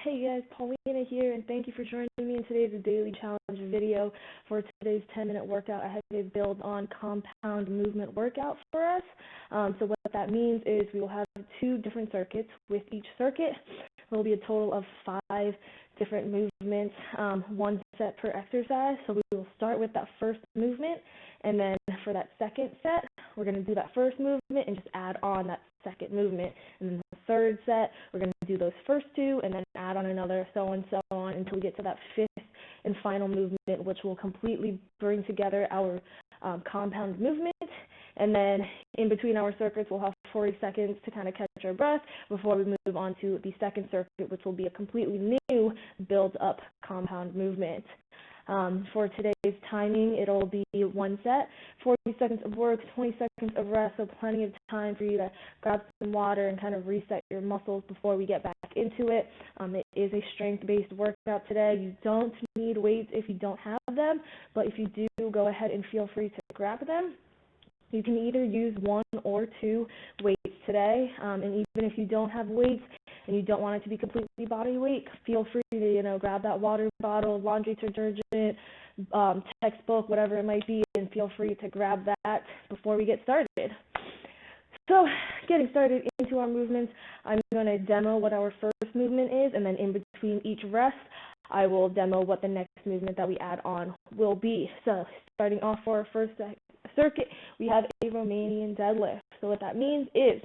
Hey guys, Paulina here, and thank you for joining me in today's daily challenge video. For today's 10-minute workout, I have a build on compound movement workout for us. So what that means is we will have 2 different circuits. With each circuit, there will be a total of 5 different movements, 1 set per exercise. So we will start with that first movement, and then for that second set, we're going to do that first movement and just add on that second movement. And then the third set, we're going to do those first 2 and then add on another, so on until we get to that 5th and final movement, which will completely bring together our compound movement. And then in between our circuits, we'll have 40 seconds to kind of catch our breath before we move on to the second circuit, which will be a completely new build-up compound movement. For today's timing, it'll be 1 set, 40 seconds of work, 20 seconds of rest, so plenty of time for you to grab some water and kind of reset your muscles before we get back into it. It is a strength-based workout today. You don't need weights if you don't have them, but if you do, go ahead and feel free to grab them. You can either use 1 or 2 weights today, and even if you don't have weights and you don't want it to be completely body weight, feel free to, grab that water bottle, laundry detergent, textbook, whatever it might be, and feel free to grab that before we get started. So, getting started into our movements, I'm going to demo what our first movement is, and then in between each rest, I will demo what the next movement that we add on will be. So, starting off for our first circuit, we have a Romanian deadlift. So what that means is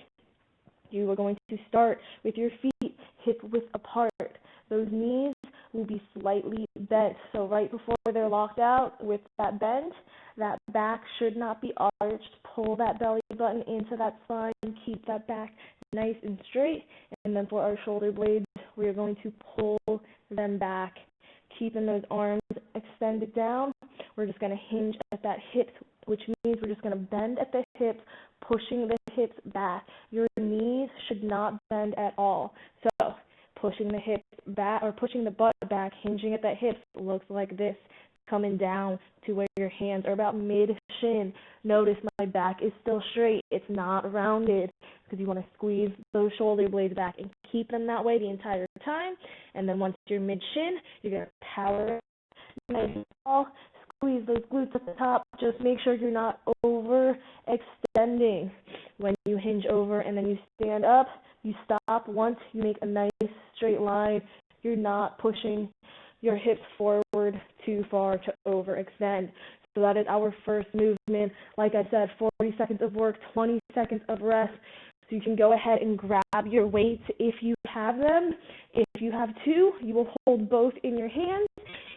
you are going to start with your feet hip width apart. Those knees will be slightly bent. So right before they're locked out with that bend, that back should not be arched. Pull that belly button into that spine. Keep that back nice and straight. And then for our shoulder blades, we are going to pull them back, keeping those arms extended down. We're just going to hinge at that hip, which means we're just going to bend at the hips, pushing the hips back. Your knees should not bend at all. So pushing the hips back, or pushing the butt back, hinging at that hips looks like this, coming down to where your hands are about mid-shin. Notice my back is still straight. It's not rounded because you want to squeeze those shoulder blades back and keep them that way the entire time. And then once you're mid-shin, you're going to power nice and tall. Squeeze those glutes at the top. Just make sure you're not overextending. When you hinge over and then you stand up, you stop once you make a nice straight line. You're not pushing your hips forward too far to overextend. So that is our first movement. Like I said, 40 seconds of work, 20 seconds of rest. So you can go ahead and grab your weights if you have them. If you have 2, you will hold both in your hands.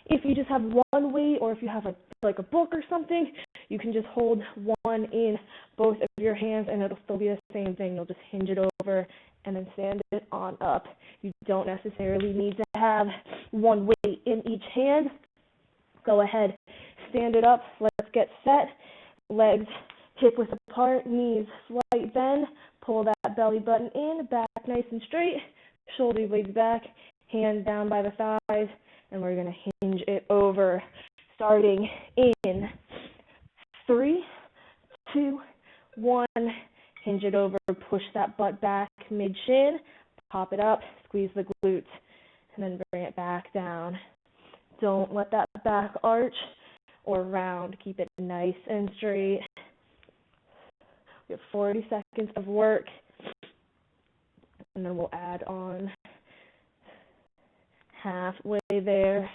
If you just have 1 weight, or if you have a book or something, you can just hold 1 in both of your hands, and it'll still be the same thing. You'll just hinge it over and then stand it on up. You don't necessarily need to have 1 weight in each hand. Go ahead, stand it up. Let's get set. Legs hip width apart, knees slight bend. Pull that belly button in, back nice and straight. Shoulder blades back, hands down by the thighs. And we're going to hinge it over, starting in 3, 2, 1, hinge it over, push that butt back mid-shin, pop it up, squeeze the glutes, and then bring it back down. Don't let that back arch or round. Keep it nice and straight. We have 40 seconds of work, and then we'll add on halfway there.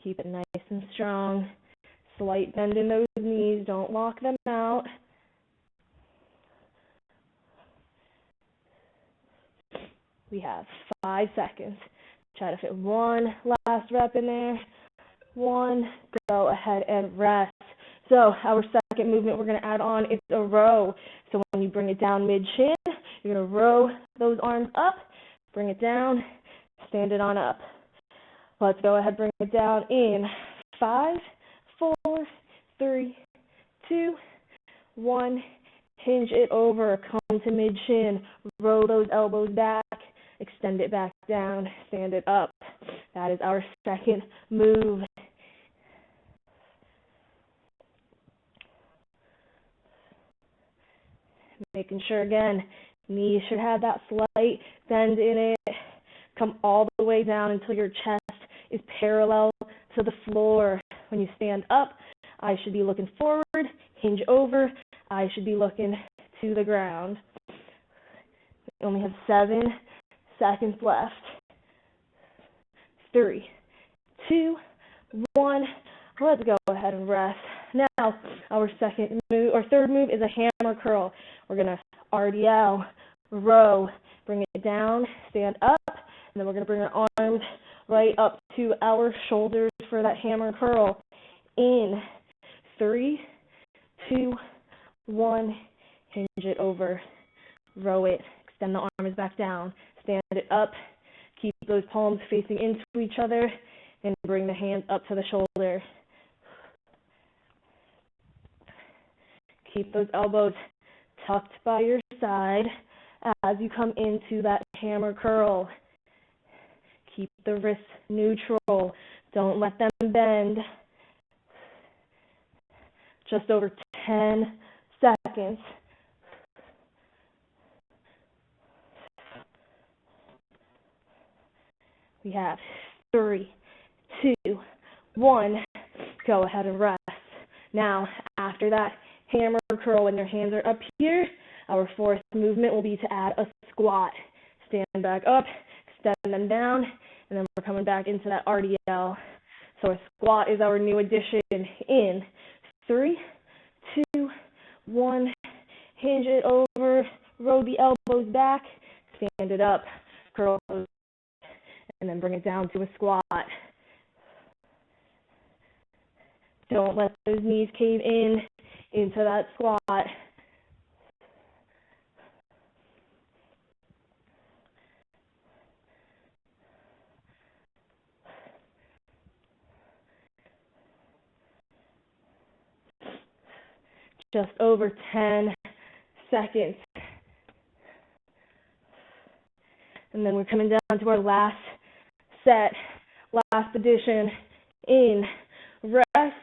Keep it nice and strong. Slight bend in those knees. Don't lock them out. We have 5 seconds. Try to fit 1 last rep in there. 1. Go ahead and rest. So our second movement we're going to add on is a row. So when you bring it down mid-shin, you're going to row those arms up, bring it down, stand it on up. Let's go ahead, bring it down in 5, 4, 3, 2, 1. Hinge it over, come to mid-shin, row those elbows back, extend it back down, stand it up. That is our second move. Making sure, again, knees should have that slight bend in it. Come all the way down until your chest is parallel to the floor. When you stand up, eyes should be looking forward, hinge over, eyes should be looking to the ground. We only have 7 seconds left. 3, 2, 1. Let's go ahead and rest. Now, our third move is a hammer curl. We're going to RDL, row, bring it down, stand up, and then we're going to bring our arms right up to our shoulders for that hammer curl. In 3, 2, 1, hinge it over, row it, extend the arms back down, stand it up, keep those palms facing into each other, and bring the hands up to the shoulder. Keep those elbows tucked by your side as you come into that hammer curl. Keep the wrists neutral. Don't let them bend. Just over 10 seconds. We have 3, 2, 1. Go ahead and rest. Now, after that hammer curl, when your hands are up here, our fourth movement will be to add a squat. Stand back up, extend them down, and then we're coming back into that RDL. So a squat is our new addition. In 3, 2, 1, hinge it over, roll the elbows back, stand it up, curl, and then bring it down to a squat. Don't let those knees cave in into that squat. Just over 10 seconds. And then we're coming down to our last set, last addition. In rest,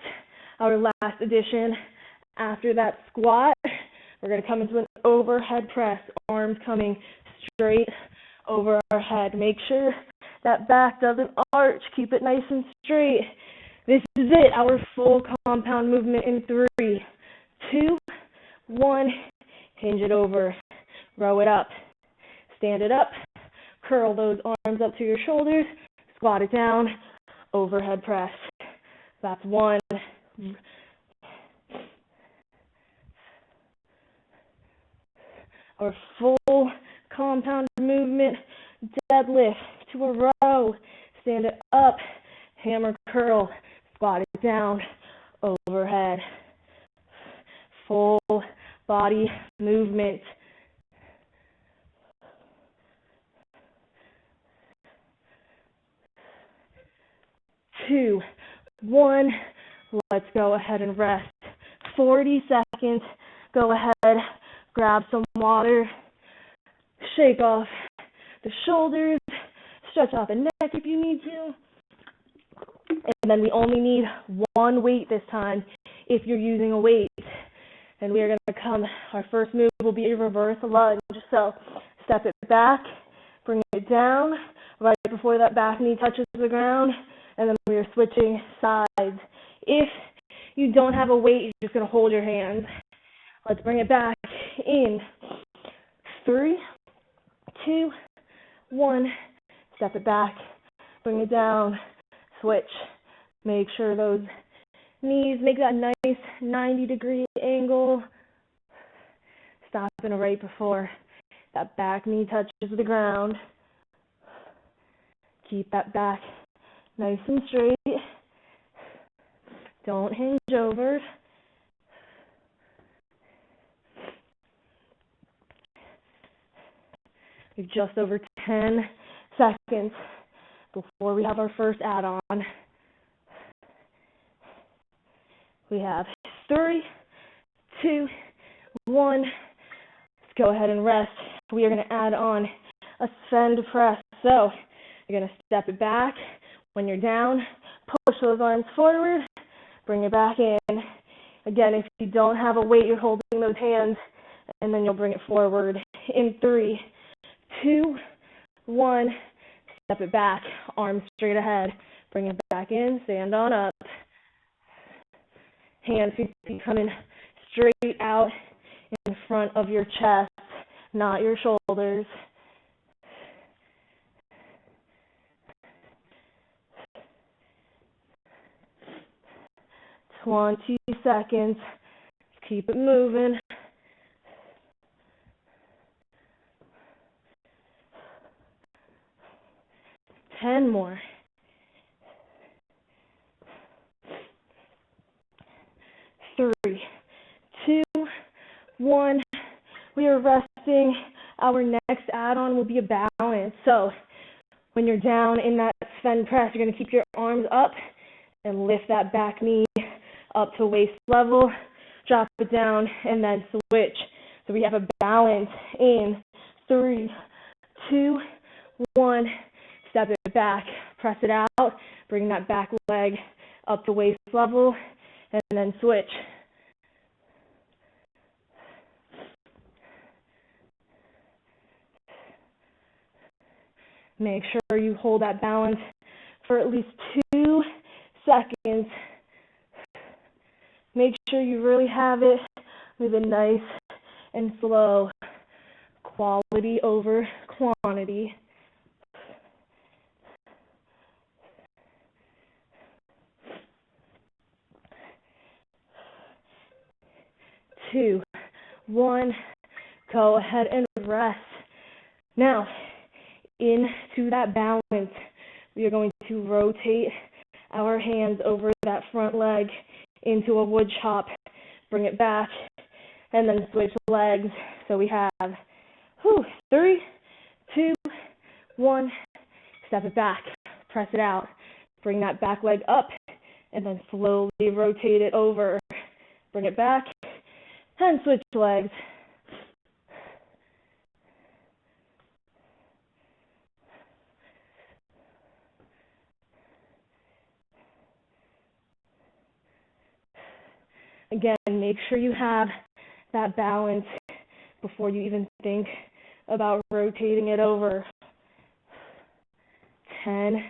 our last addition. After that squat, we're going to come into an overhead press, arms coming straight over our head. Make sure that back doesn't arch. Keep it nice and straight. This is it, our full compound movement in 3, 2, 1. Hinge it over, row it up, stand it up, curl those arms up to your shoulders, squat it down, overhead press. That's 1. Our full compound movement, deadlift to a row, stand it up, hammer curl, squat it down, overhead. Full body movement. Two, 1, let's go ahead and rest. 40 seconds, go ahead, grab some water, shake off the shoulders, stretch out the neck if you need to. And then we only need 1 weight this time if you're using a weight. And we are going to come, our first move will be a reverse lunge. So step it back, bring it down, right before that back knee touches the ground, and then we are switching sides. If you don't have a weight, you're just going to hold your hands. Let's bring it back. In 3, 2, 1, step it back, bring it down, switch. Make sure those knees make that nice 90-degree angle. Stopping right before that back knee touches the ground. Keep that back nice and straight. Don't hinge over. We've just over 10 seconds before we have our first add-on. We have 3, 2, 1. Let's go ahead and rest. We are going to add on a Svend Press. So you're going to step it back. When you're down, push those arms forward, bring it back in. Again, if you don't have a weight, you're holding those hands, and then you'll bring it forward. In 3, 2, 1, step it back, arms straight ahead, bring it back in, stand on up. Hands coming straight out in front of your chest, not your shoulders. 20 seconds. Keep it moving. Ten more. 3, 2, 1. We are resting. Our next add-on will be a balance. So when you're down in that Svend Press, you're going to keep your arms up and lift that back knee up to waist level. Drop it down and then switch. So we have a balance in 3, 2, 1. Step it back, press it out, bring that back leg up to waist level, and then switch. Make sure you hold that balance for at least 2 seconds. Make sure you really have it with a nice and slow quality over quantity. 2, 1, go ahead and rest. Now, into that balance, we are going to rotate our hands over that front leg into a wood chop, bring it back, and then switch legs. So we have 3, 2, 1, step it back, press it out, bring that back leg up, and then slowly rotate it over, bring it back, and switch legs. Again, make sure you have that balance before you even think about rotating it over. 10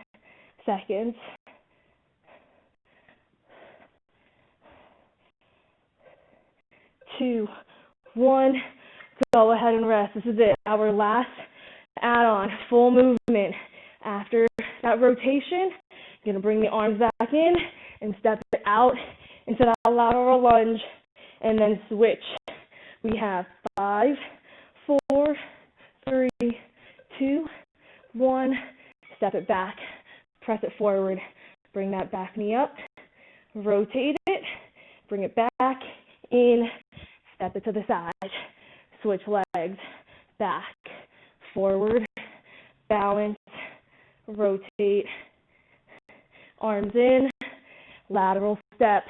seconds. 2, 1, go ahead and rest. This is it, our last add-on, full movement. After that rotation, you're going to bring the arms back in and step it out into that lateral lunge, and then switch. We have 5, 4, 3, 2, 1, step it back, press it forward, bring that back knee up, rotate it, bring it back in, step it to the side, switch legs, back, forward, balance, rotate, arms in, lateral step.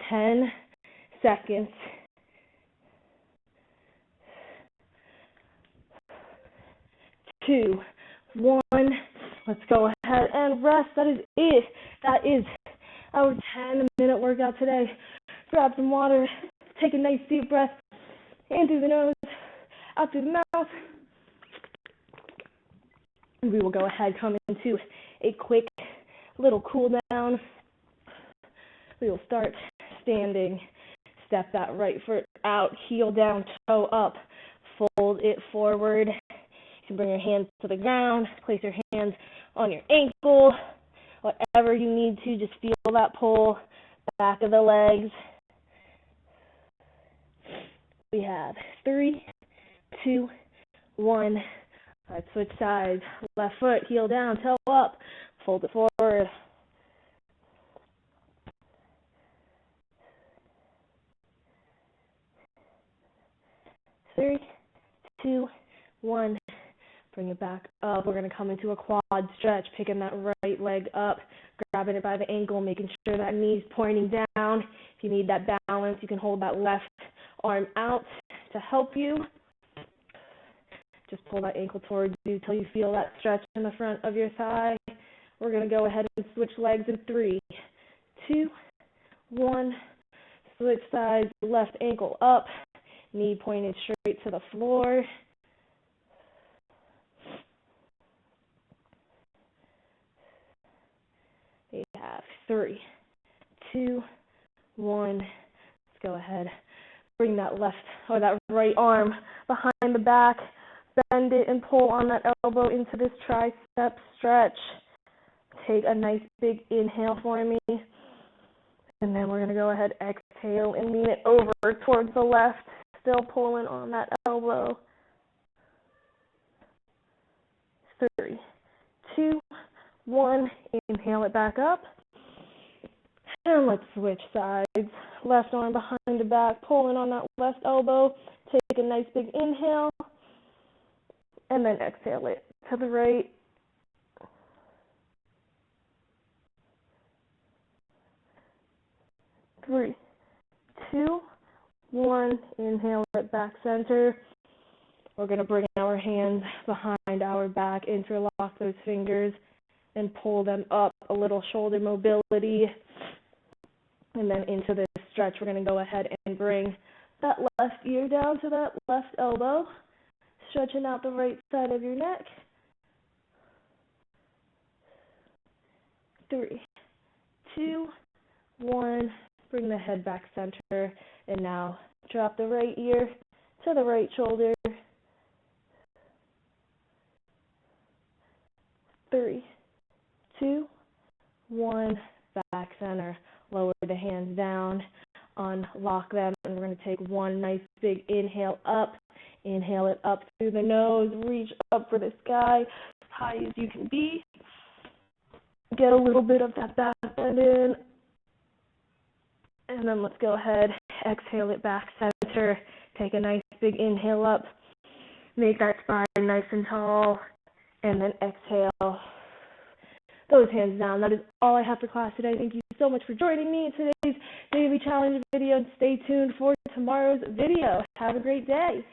Ten seconds. 2, 1. Let's go ahead and rest. That is it. That is our 10-minute workout today. Grab some water, take a nice deep breath in through the nose, out through the mouth. And we will go ahead, come into a quick little cool down. We will start standing. Step that right foot out, heel down, toe up, fold it forward. You can bring your hands to the ground, place your hands on your ankle, whatever you need to, just feel that pull, back of the legs. We have 3, 2, 1. Let's switch sides. Left foot, heel down, toe up, fold it forward. 3, 2, 1. Bring it back up. We're going to come into a quad stretch, picking that right leg up, grabbing it by the ankle, making sure that knee's pointing down. If you need that balance, you can hold that left arm out to help you. Just pull that ankle towards you until you feel that stretch in the front of your thigh. We're going to go ahead and switch legs in 3, 2, 1. Switch sides, left ankle up, knee pointed straight to the floor. We have 3, 2, 1. Let's go ahead. Bring that left or that right arm behind the back. Bend it and pull on that elbow into this tricep stretch. Take a nice big inhale for me. And then we're going to go ahead, exhale, and lean it over towards the left. Still pulling on that elbow. 3, 2, 1. Inhale it back up. And let's switch sides. Left arm behind the back, pulling on that left elbow. Take a nice big inhale. And then exhale it to the right. Three, 2, 1. Inhale it back center. We're going to bring our hands behind our back, interlock those fingers, and pull them up. A little shoulder mobility. And then into this stretch, we're going to go ahead and bring that left ear down to that left elbow, stretching out the right side of your neck. 3, 2, 1. Bring the head back center, and now drop the right ear to the right shoulder. 3, 2, 1. Back center. Lower the hands down, unlock them, and we're going to take one nice big inhale up. Inhale it up through the nose, reach up for the sky, as high as you can be. Get a little bit of that back bend in. And then let's go ahead, exhale it back center. Take a nice big inhale up. Make that spine nice and tall. And then exhale. Those hands down. That is all I have for class today. Thank you so much for joining me in today's daily challenge video. And stay tuned for tomorrow's video. Have a great day.